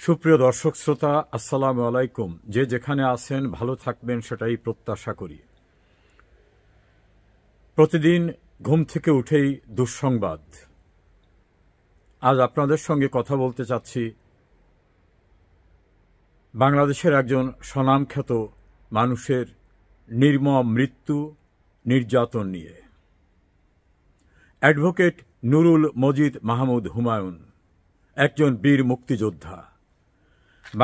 সুপ্রিয় দর্শক শ্রোতা, আসসালামু আলাইকুম। যে যেখানে আছেন ভালো থাকবেন সেটাই প্রত্যাশা করি। প্রতিদিন ঘুম থেকে উঠেই দুঃসংবাদ। আজ আপনাদের সঙ্গে কথা বলতে চাচ্ছি বাংলাদেশের একজন স্বনামখ্যাত মানুষের নির্মম মৃত্যু, নির্যাতন নিয়ে। অ্যাডভোকেট নুরুল মজিদ মাহমুদ হুমায়ুন একজন বীর মুক্তিযোদ্ধা,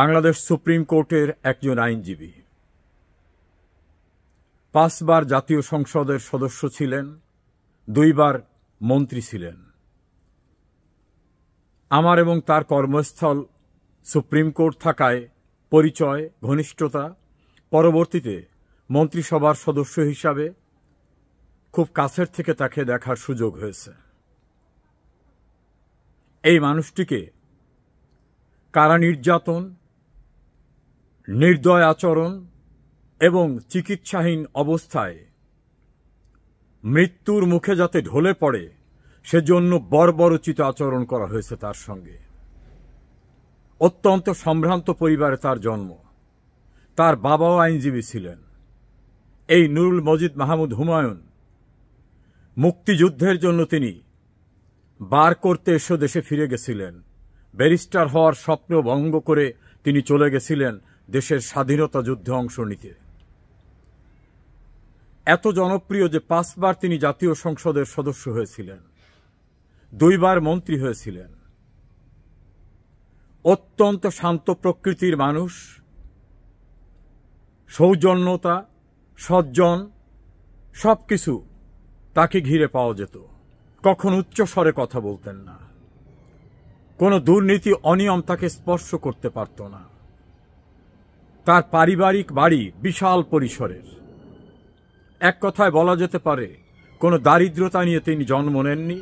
বাংলাদেশ সুপ্রিম কোর্টের একজন আইনজীবী, 5 বার জাতীয় সংসদের সদস্য ছিলেন, 2 বার মন্ত্রী ছিলেন। আমার এবং তার কর্মস্থল সুপ্রিম কোর্ট থাকায় পরিচয়, ঘনিষ্ঠতা, পরবর্তীতে মন্ত্রিসভার সদস্য হিসাবে খুব কাছের থেকে তাকে দেখার সুযোগ হয়েছে। এই মানুষটিকে কারা নির্যাতন, নির্দয় আচরণ এবং চিকিৎসাহীন অবস্থায় মৃত্যুর মুখে যাতে ঢলে পড়ে সেজন্য বর্বরোচিত আচরণ করা হয়েছে তার সঙ্গে। অত্যন্ত সম্ভ্রান্ত পরিবারে তার জন্ম। তার বাবাও আইনজীবী ছিলেন। এই নুরুল মজিদ মাহমুদ হুমায়ুন মুক্তিযুদ্ধের জন্য তিনি বার করতে এসে দেশে ফিরে গেছিলেন। ব্যারিস্টার হওয়ার স্বপ্ন ভঙ্গ করে তিনি চলে গেছিলেন দেশের স্বাধীনতা যুদ্ধে অংশ নিতে। এত জনপ্রিয় যে 5 বার তিনি জাতীয় সংসদের সদস্য হয়েছিলেন, 2 বার মন্ত্রী হয়েছিলেন। অত্যন্ত শান্ত প্রকৃতির মানুষ, সৌজন্যতা, সজ্জন সবকিছু তাকে ঘিরে পাওয়া যেত। কখনো উচ্চস্বরে কথা বলতেন না, কোনো দুর্নীতি অনিয়ম তাকে স্পর্শ করতে পারত না। তার পারিবারিক বাড়ি বিশাল পরিসরের। এক কথায় বলা যেতে পারে কোনো দারিদ্রতা নিয়ে তিনি জন্ম নেননি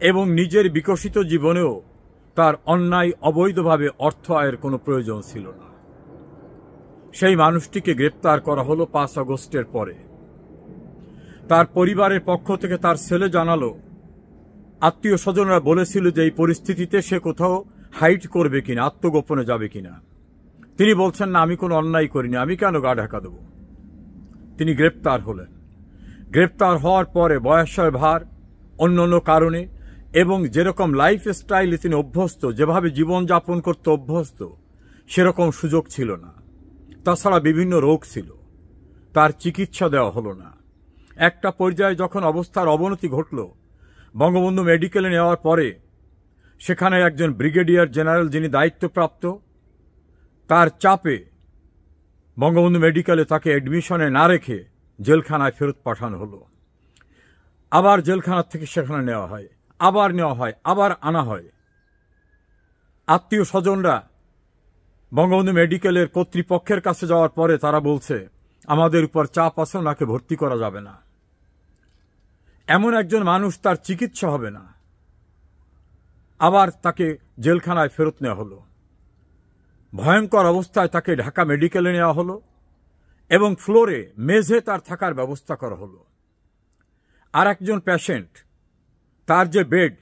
এবং নিজের বিকশিত জীবনেও তার অন্যায় অবৈধভাবে অর্থ আয়ের কোনো প্রয়োজন ছিল না। সেই মানুষটিকে গ্রেপ্তার করা হলো 5 আগস্টের পরে। তার পরিবারের পক্ষ থেকে তার ছেলে জানালো, আত্মীয় স্বজনরা বলেছিল যে এই পরিস্থিতিতে সে কোথাও হাইড করবে কিনা, আত্মগোপনে যাবে কিনা। তিনি বলছেন, না, আমি কোনো অন্যায় করিনি, আমি কেন গা ঢাকা দেব। তিনি গ্রেপ্তার হলেন। গ্রেপ্তার হওয়ার পরে বয়সের ভার, অন্য কারণে এবং যেরকম লাইফ স্টাইলে তিনি অভ্যস্ত, যেভাবে জীবনযাপন করতে অভ্যস্ত, সেরকম সুযোগ ছিল না। তাছাড়া বিভিন্ন রোগ ছিল, তার চিকিৎসা দেওয়া হলো না। একটা পর্যায়ে যখন অবস্থার অবনতি ঘটল, বঙ্গবন্ধু মেডিকেলে নেওয়ার পরে সেখানে একজন ব্রিগেডিয়ার জেনারেল যিনি দায়িত্বপ্রাপ্ত, তার চাপে বঙ্গবন্ধু মেডিকেলে তাকে অ্যাডমিশনে না রেখে জেলখানায় ফেরত পাঠানো হলো। আবার জেলখানা থেকে সেখানে নেওয়া হয়, আবার নেওয়া হয়, আবার আনা হয়। আত্মীয় স্বজনরা বঙ্গবন্ধু মেডিকেলের কর্তৃপক্ষের কাছে যাওয়ার পরে তারা বলছে, আমাদের উপর চাপ আছে, ওনাকে ভর্তি করা যাবে না। এমন একজন মানুষ, তার চিকিৎসা হবে না। আবার তাকে জেলখানায় ফেরত নেওয়া হলো। ভয়ঙ্কর অবস্থায় তাকে ঢাকা মেডিকেলে নেওয়া হলো এবং ফ্লোরে, মেঝে তার থাকার ব্যবস্থা করা হলো। আর একজন পেশেন্ট, তার যে বেড,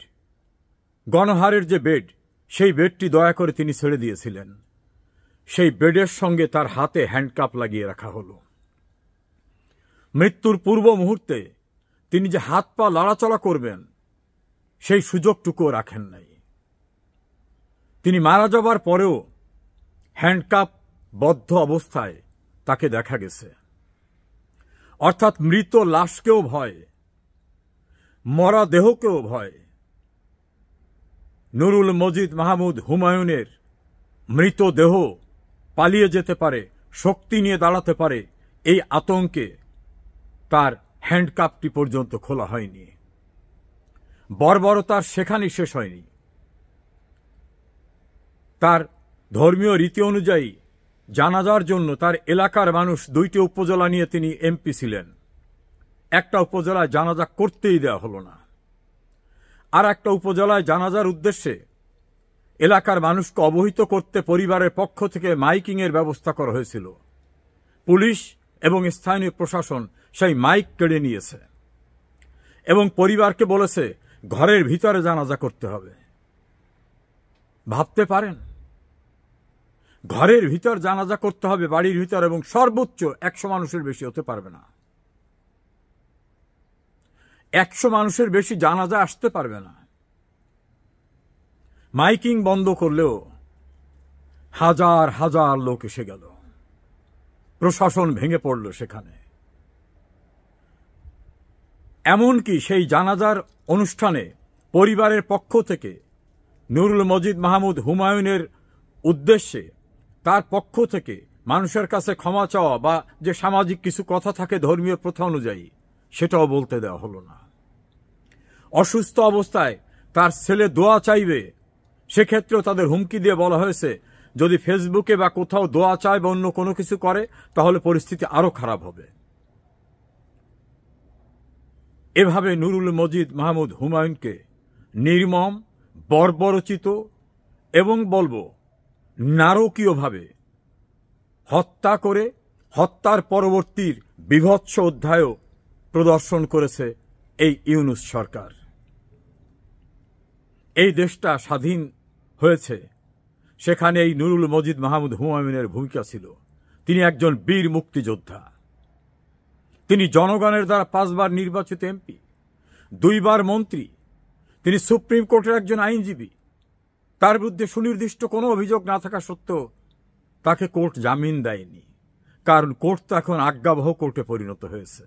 গণহারের যে বেড, সেই বেডটি দয়া করে তিনি ছেড়ে দিয়েছিলেন। সেই বেডের সঙ্গে তার হাতে হ্যান্ডকাপ লাগিয়ে রাখা হলো। মৃত্যুর পূর্ব মুহূর্তে তিনি যে হাত পা লড়াচড়া করবেন সেই সুযোগটুকুও রাখেন নাই। তিনি মারা যাবার পরেও হ্যান্ডকাপ বদ্ধ অবস্থায় তাকে দেখা গেছে। অর্থাৎ মৃত লাশকেও ভয়, মরা দেহকেও ভয়। নুরুল মজিদ মাহমুদ হুমায়ুনের মৃতদেহ পালিয়ে যেতে পারে, শক্তি নিয়ে দাঁড়াতে পারে, এই আতঙ্কে তার হ্যান্ডকাপটি পর্যন্ত খোলা হয়নি। বর্বরতার সেখানেই শেষ হয়নি। তার ধর্মীয় রীতি অনুযায়ী জানাজার জন্য তার এলাকার মানুষ, 2টি উপজেলা নিয়ে তিনি এমপি ছিলেন, একটা উপজেলায় জানাজা করতেই দেওয়া হলো না। আর একটা উপজেলায় জানাজার উদ্দেশ্যে এলাকার মানুষকে অবহিত করতে পরিবারের পক্ষ থেকে মাইকিংয়ের ব্যবস্থা করা হয়েছিল। পুলিশ এবং স্থানীয় প্রশাসন সেই মাইক কেড়ে নিয়েছে এবং পরিবারকে বলেছে ঘরের ভিতরে জানাজা করতে হবে। ভাবতে পারেন ঘরের ভিতর জানাজা করতে হবে, বাড়ির ভিতর, এবং সর্বোচ্চ 100 মানুষের বেশি হতে পারবে না। 100 মানুষের বেশি জানাজা আসতে পারবে না। মাইকিং বন্ধ করলেও হাজার হাজার লোক এসে গেল, প্রশাসন ভেঙে পড়ল সেখানে। এমনকি সেই জানাজার অনুষ্ঠানে পরিবারের পক্ষ থেকে নুরুল মজিদ মাহমুদ হুমায়ুনের উদ্দেশ্যে তার পক্ষ থেকে মানুষের কাছে ক্ষমা চাওয়া বা যে সামাজিক কিছু কথা থাকে ধর্মীয় প্রথা অনুযায়ী, সেটাও বলতে দেওয়া হলো না। অসুস্থ অবস্থায় তার ছেলে দোয়া চাইবে, সেক্ষেত্রেও তাদের হুমকি দিয়ে বলা হয়েছে যদি ফেসবুকে বা কোথাও দোয়া চায় বা অন্য কোনো কিছু করে তাহলে পরিস্থিতি আরো খারাপ হবে। এভাবে নুরুল মজিদ মাহমুদ হুমায়ুনকে নির্মম, বর্বরচিত এবং বলবো নারকীয়ভাবে হত্যা করে হত্যার পরবর্তীর বীভৎস অধ্যায়ও প্রদর্শন করেছে এই ইউনূস সরকার। এই দেশটা স্বাধীন হয়েছে, সেখানে এই নুরুল মজিদ মাহমুদ হুমায়ুনের ভূমিকা ছিল। তিনি একজন বীর মুক্তিযোদ্ধা। তিনি জনগণের দ্বারা 5 বার নির্বাচিত এমপি, 2 বার মন্ত্রী। তিনি সুপ্রিম কোর্টের একজন আইনজীবী। তার বিরুদ্ধে সুনির্দিষ্ট কোনো অভিযোগ না থাকা সত্ত্বেও তাকে কোর্ট জামিন দেয়নি, কারণ কোর্ট তো এখন আজ্ঞাবহ কোর্টে পরিণত হয়েছে।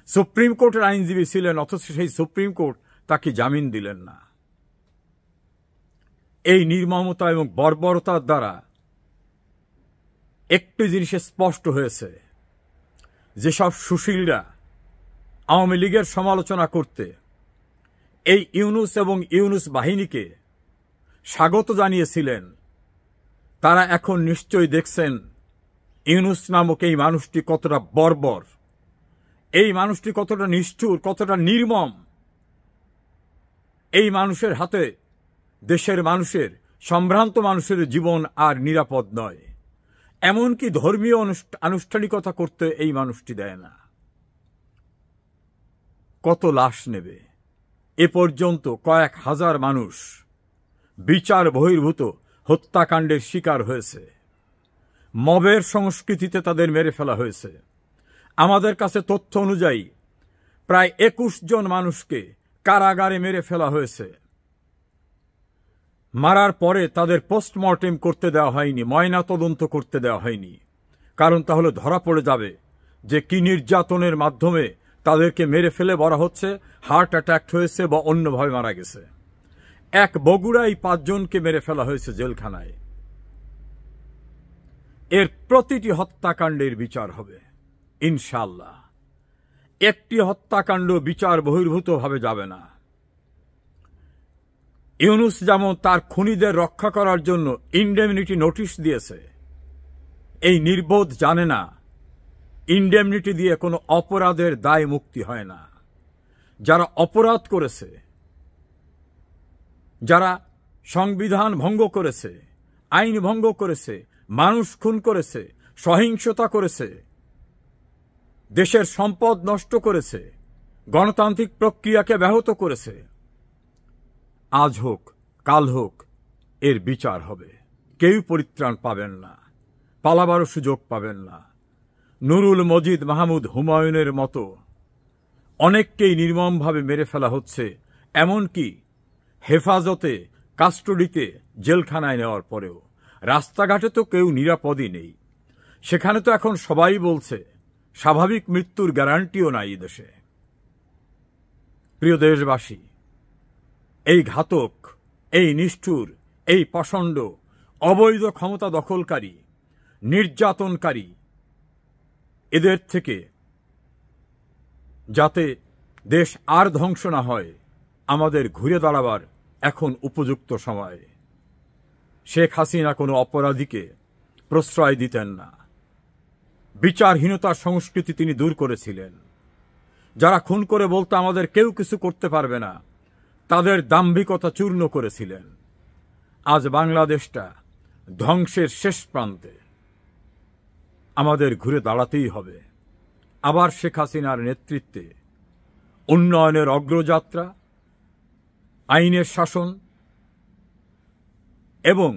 সুপ্রিম কোর্টের আইনজীবী ছিলেন, অথচ সেই সুপ্রিম কোর্ট তাকে জামিন দিলেন না। এই নির্মমতা এবং বর্বরতার দ্বারা একটি জিনিস স্পষ্ট হয়েছে, যেসব সুশীলরা আওয়ামী লীগের সমালোচনা করতে এই ইউনূস এবং ইউনূস বাহিনীকে স্বাগত জানিয়েছিলেন, তারা এখন নিশ্চয়ই দেখছেন ইউনূস নামক এই মানুষটি কতটা বর্বর, এই মানুষটি কতটা নিষ্ঠুর, কতটা নির্মম। এই মানুষের হাতে দেশের মানুষের, সম্ভ্রান্ত মানুষের জীবন আর নিরাপদ নয়। এমনকি ধর্মীয় আনুষ্ঠানিকতা করতে এই মানুষটি দেয় না। কত লাশ নেবে? এ পর্যন্ত কয়েক হাজার মানুষ বিচার বহির্ভূত হত্যাকাণ্ডের শিকার হয়েছে। মবের সংস্কৃতিতে তাদের মেরে ফেলা হয়েছে। আমাদের কাছে তথ্য অনুযায়ী প্রায় 21 জন মানুষকে কারাগারে মেরে ফেলা হয়েছে। মারার পরে তাদের পোস্টমর্টেম করতে দেওয়া হয়নি, ময়না তদন্ত করতে দেওয়া হয়নি, কারণ তাহলে ধরা পড়ে যাবে যে কি নির্যাতনের মাধ্যমে তাদেরকে মেরে ফেলে বলা হচ্ছে হার্ট অ্যাটাক হয়েছে বা অন্যভাবে মারা গেছে। এক বগুড়ায় 5 জনকে মেরে ফেলা হয়েছে জেলখানায়। এর প্রতিটি হত্যাকাণ্ডের বিচার হবে ইনশাআল্লাহ। একটি হত্যাকাণ্ড বিচার বহির্ভূতভাবে যাবে না। ইউনূস যেমন তার খুনিদের রক্ষা করার জন্য ইনডেমনিটি নোটিশ দিয়েছে, এই নির্বোধ জানে না ইনডেমনিটি দিয়ে কোনো অপরাধের দায় মুক্তি হয় না। যারা অপরাধ করেছে, যারা সংবিধান ভঙ্গ করেছে, আইন ভঙ্গ করেছে, মানুষ খুন করেছে, সহিংসতা করেছে, দেশের সম্পদ নষ্ট করেছে, গণতান্ত্রিক প্রক্রিয়াকে ব্যাহত করেছে, আজ হোক কাল হোক এর বিচার হবে। কেউ পরিত্রাণ পাবেন না, পালাবারও সুযোগ পাবেন না। নুরুল মজিদ মাহমুদ হুমায়ুনের মতো অনেককেই নির্মমভাবে মেরে ফেলা হচ্ছে, এমনকি হেফাজতে, কাস্টডিতে, জেলখানায় নেওয়ার পরেও। রাস্তাঘাটে তো কেউ নিরাপদই নেই। সেখানে তো এখন সবাই বলছে স্বাভাবিক মৃত্যুর গ্যারান্টিও নাই দেশে। প্রিয় দেশবাসী, এই ঘাতক, এই নিষ্ঠুর, এই পাষণ্ড, অবৈধ ক্ষমতা দখলকারী, নির্যাতনকারী, এদের থেকে যাতে দেশ আর ধ্বংস না হয়, আমাদের ঘুরে দাঁড়াবার এখন উপযুক্ত সময়। শেখ হাসিনা কোনো অপরাধীকে প্রশ্রয় দিতেন না। বিচারহীনতার সংস্কৃতি তিনি দূর করেছিলেন। যারা খুন করে বলতো আমাদের কেউ কিছু করতে পারবে না, তাদের দাম্ভিকতা চূর্ণ করেছিলেন। আজ বাংলাদেশটা ধ্বংসের শেষ প্রান্তে। আমাদের ঘুরে দাঁড়াতেই হবে। আবার শেখ হাসিনার নেতৃত্বে উন্নয়নের অগ্রযাত্রা, আইনের শাসন এবং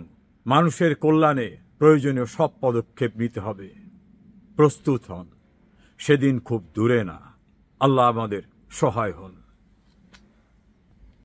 মানুষের কল্যাণে প্রয়োজনীয় সব পদক্ষেপ নিতে হবে। প্রস্তুত হন, সেদিন খুব দূরে না। আল্লাহ আমাদের সহায় হন।